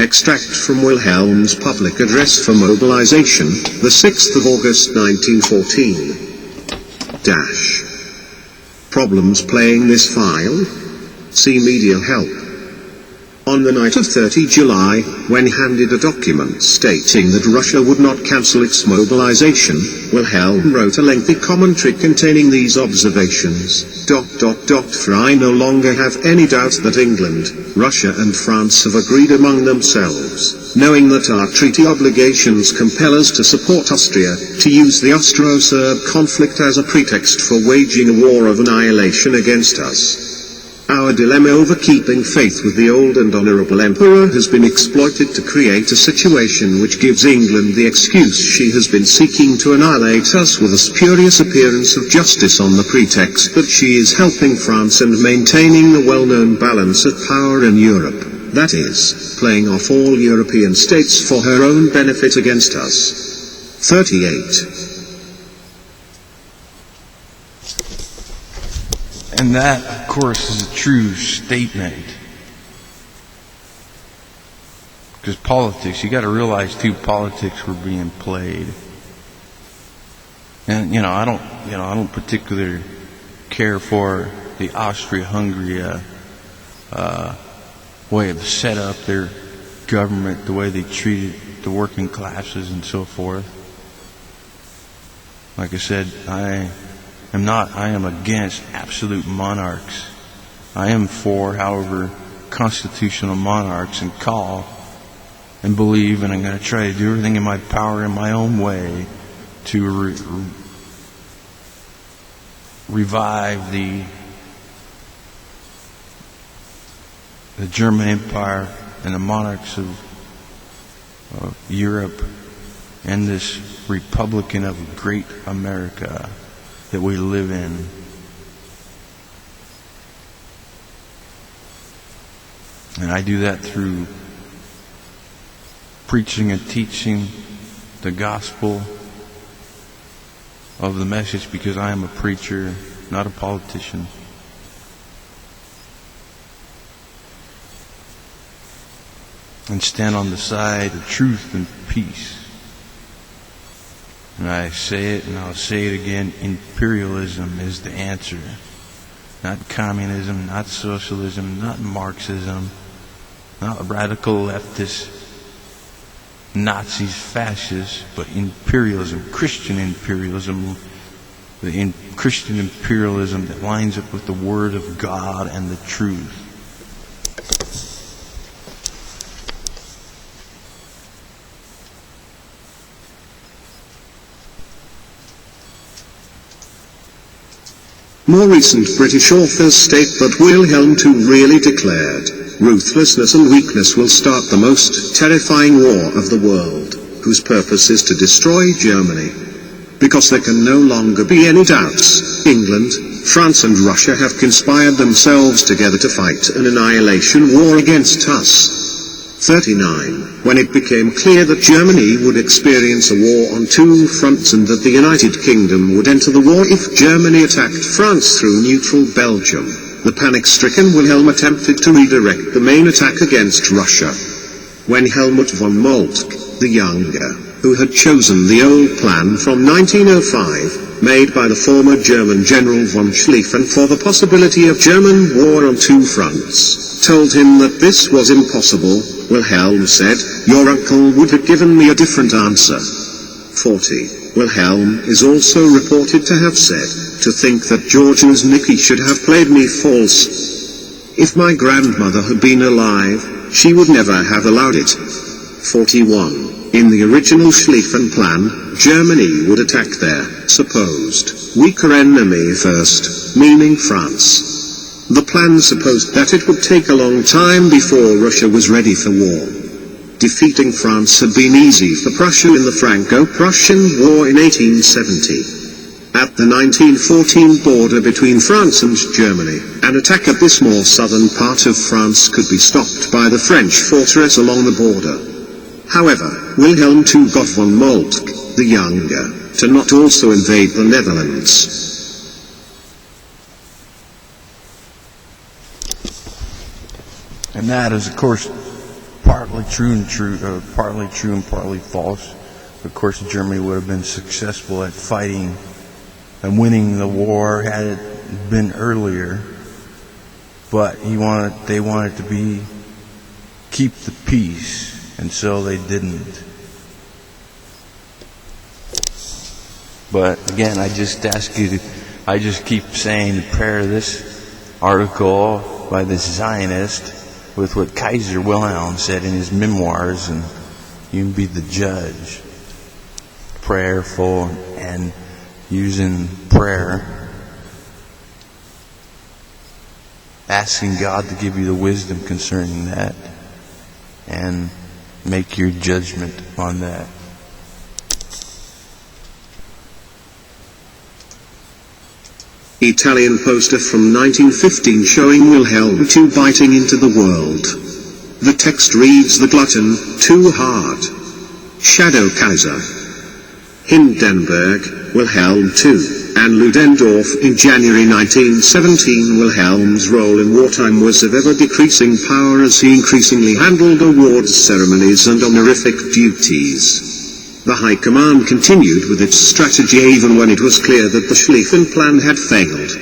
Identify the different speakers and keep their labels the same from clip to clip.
Speaker 1: Extract from Wilhelm's public address for mobilization, the 6th of August 1914. Problems playing this file? See media help. On the night of 30 July, when handed a document stating that Russia would not cancel its mobilization, Wilhelm wrote a lengthy commentary containing these observations. For I no longer have any doubt that England, Russia and France have agreed among themselves, knowing that our treaty obligations compel us to support Austria, to use the Austro-Serb conflict as a pretext for waging a war of annihilation against us. Our dilemma over keeping faith with the old and honorable emperor has been exploited to create a situation which gives England the excuse she has been seeking to annihilate us with a spurious appearance of justice on the pretext that she is helping France and maintaining the well-known balance of power in Europe, that is, playing off all European states for her own benefit against us. 38.
Speaker 2: And that, of course, is a true statement. Because politics, you got to realize too, politics were being played. And I don't particularly care for the Austria-Hungary way of set up their government, the way they treated the working classes and so forth. Like I said, I am against absolute monarchs. I am for, however, constitutional monarchs and call and believe, and I'm going to try to do everything in my power in my own way to revive the German Empire and the monarchs of Europe and this Republican of great America that we live in. And I do that through preaching and teaching the gospel of the message, because I am a preacher, not a politician. And stand on the side of truth and peace. And I say it, and I'll say it again, imperialism is the answer. Not communism, not socialism, not Marxism, not radical leftists, Nazis, fascists, but imperialism, Christian imperialism, Christian imperialism that lines up with the Word of God and the truth.
Speaker 1: More recent British authors state that Wilhelm II really declared, ruthlessness and weakness will start the most terrifying war of the world, whose purpose is to destroy Germany. Because there can no longer be any doubts, England, France and Russia have conspired themselves together to fight an annihilation war against us. 39. When it became clear that Germany would experience a war on two fronts and that the United Kingdom would enter the war if Germany attacked France through neutral Belgium, the panic-stricken Wilhelm attempted to redirect the main attack against Russia. When Helmut von Moltke, the younger, who had chosen the old plan from 1905, made by the former German General von Schlieffen for the possibility of German war on two fronts, told him that this was impossible, Wilhelm said, "Your uncle would have given me a different answer." 40. Wilhelm is also reported to have said, "To think that Georgia's Nicky should have played me false. If my grandmother had been alive, she would never have allowed it." 41. In the original Schlieffen plan, Germany would attack their supposed weaker enemy first, meaning France. The plan supposed that it would take a long time before Russia was ready for war. Defeating France had been easy for Prussia in the Franco-Prussian War in 1870. At the 1914 border between France and Germany, an attack at this more southern part of France could be stopped by the French fortress along the border. However, Wilhelm II got von Moltke, the younger, to not also invade the Netherlands.
Speaker 2: And that is, of course, part partly true and partly false. Of course, Germany would have been successful at fighting and winning the war had it been earlier. But they wanted to keep the peace, and so they didn't. But again, I just keep saying the prayer of this article by this Zionist with what Kaiser Wilhelm said in his memoirs, and you can be the judge. Prayerful and using prayer, asking God to give you the wisdom concerning that, and make your judgment on that.
Speaker 1: Italian poster from 1915 showing Wilhelm II biting into the world. The text reads: "The glutton, too hard. Shadow Kaiser. Hindenburg, Wilhelm II, and Ludendorff." In January 1917, Wilhelm's role in wartime was of ever-decreasing power as he increasingly handled awards ceremonies and honorific duties. The High Command continued with its strategy even when it was clear that the Schlieffen Plan had failed.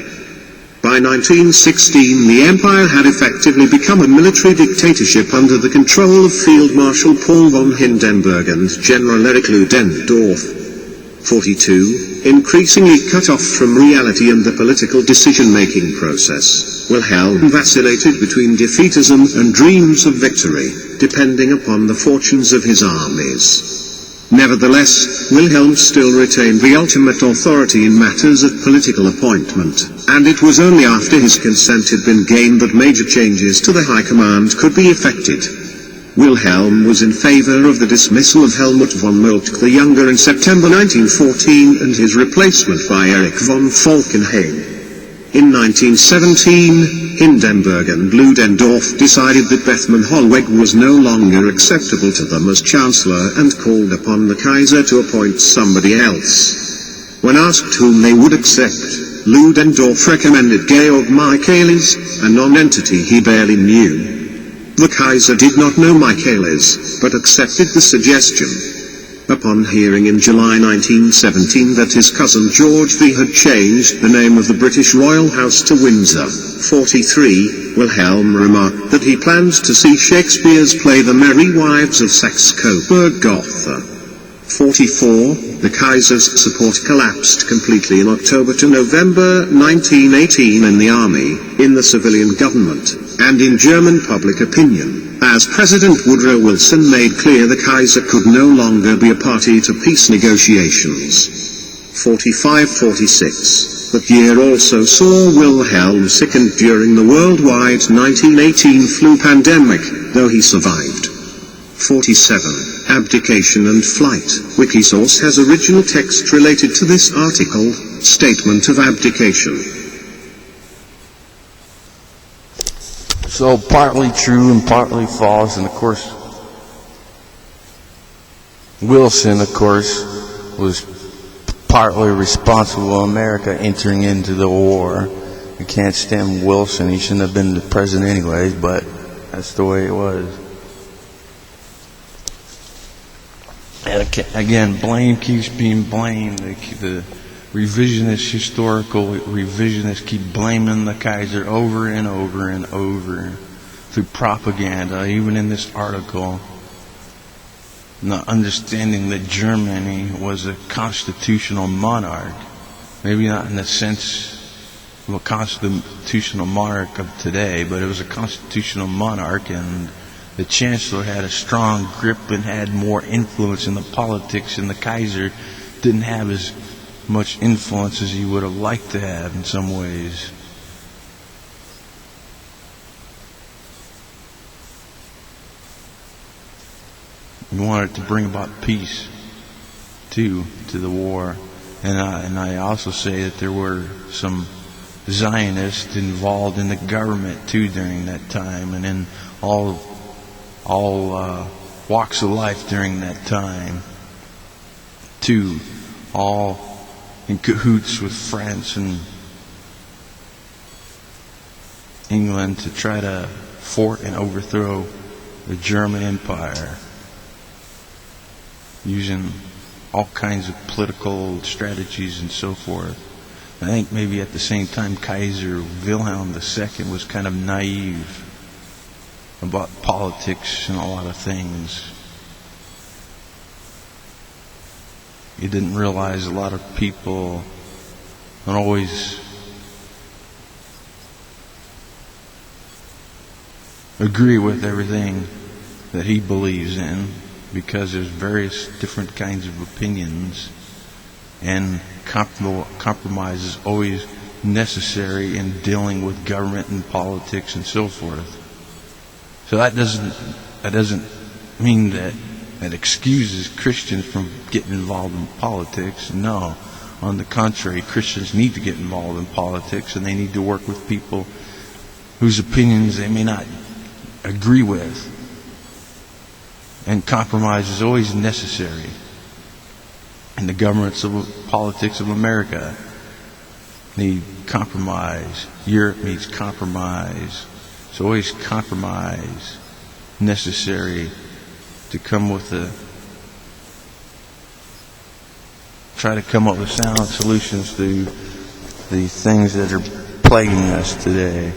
Speaker 1: By 1916, the Empire had effectively become a military dictatorship under the control of Field Marshal Paul von Hindenburg and General Erich Ludendorff. 42. Increasingly cut off from reality and the political decision-making process, Wilhelm vacillated between defeatism and dreams of victory, depending upon the fortunes of his armies. Nevertheless, Wilhelm still retained the ultimate authority in matters of political appointment, and it was only after his consent had been gained that major changes to the High Command could be effected. Wilhelm was in favor of the dismissal of Helmut von Moltke the Younger in September 1914 and his replacement by Erich von Falkenhayn. In 1917, Hindenburg and Ludendorff decided that Bethmann Hollweg was no longer acceptable to them as Chancellor and called upon the Kaiser to appoint somebody else. When asked whom they would accept, Ludendorff recommended Georg Michaelis, a non-entity he barely knew. The Kaiser did not know Michaelis, but accepted the suggestion. Upon hearing in July 1917 that his cousin George V had changed the name of the British Royal House to Windsor, 43, Wilhelm remarked that he planned to see Shakespeare's play The Merry Wives of Saxe-Coburg-Gotha. 44, the Kaiser's support collapsed completely in October to November 1918 in the army, in the civilian government, and in German public opinion, as President Woodrow Wilson made clear the Kaiser could no longer be a party to peace negotiations. 45-46. That year also saw Wilhelm sickened during the worldwide 1918 flu pandemic, though he survived. 47. Abdication and Flight. Wikisource has original text related to this article, Statement of Abdication.
Speaker 2: So partly true and partly false, and of course, Wilson, of course, was partly responsible for America entering into the war. You can't stand Wilson, he shouldn't have been the president anyways, but that's the way it was. And again, blame keeps being blamed. The revisionist, historical revisionists keep blaming the Kaiser over and over and over through propaganda, even in this article. Not understanding that Germany was a constitutional monarch. Maybe not in the sense of a constitutional monarch of today, but it was a constitutional monarch, and the Chancellor had a strong grip and had more influence in the politics, and the Kaiser didn't have as much influence as he would have liked to have in some ways. He wanted to bring about peace, too, to the war. And I also say that there were some Zionists involved in the government, too, during that time, and in all walks of life during that time, too, all in cahoots with France and England to try to fort and overthrow the German Empire, using all kinds of political strategies and so forth. I think maybe at the same time Kaiser Wilhelm II was kind of naive about politics and a lot of things. He didn't realize a lot of people don't always agree with everything that he believes in, because there's various different kinds of opinions, and compromise is always necessary in dealing with government and politics and so forth. So that doesn't mean that excuses Christians from getting involved in politics. No, on the contrary, Christians need to get involved in politics, and they need to work with people whose opinions they may not agree with. And compromise is always necessary. And the governments of politics of America need compromise. Europe needs compromise. It's always compromise necessary to try to come up with sound solutions to the things that are plaguing us today.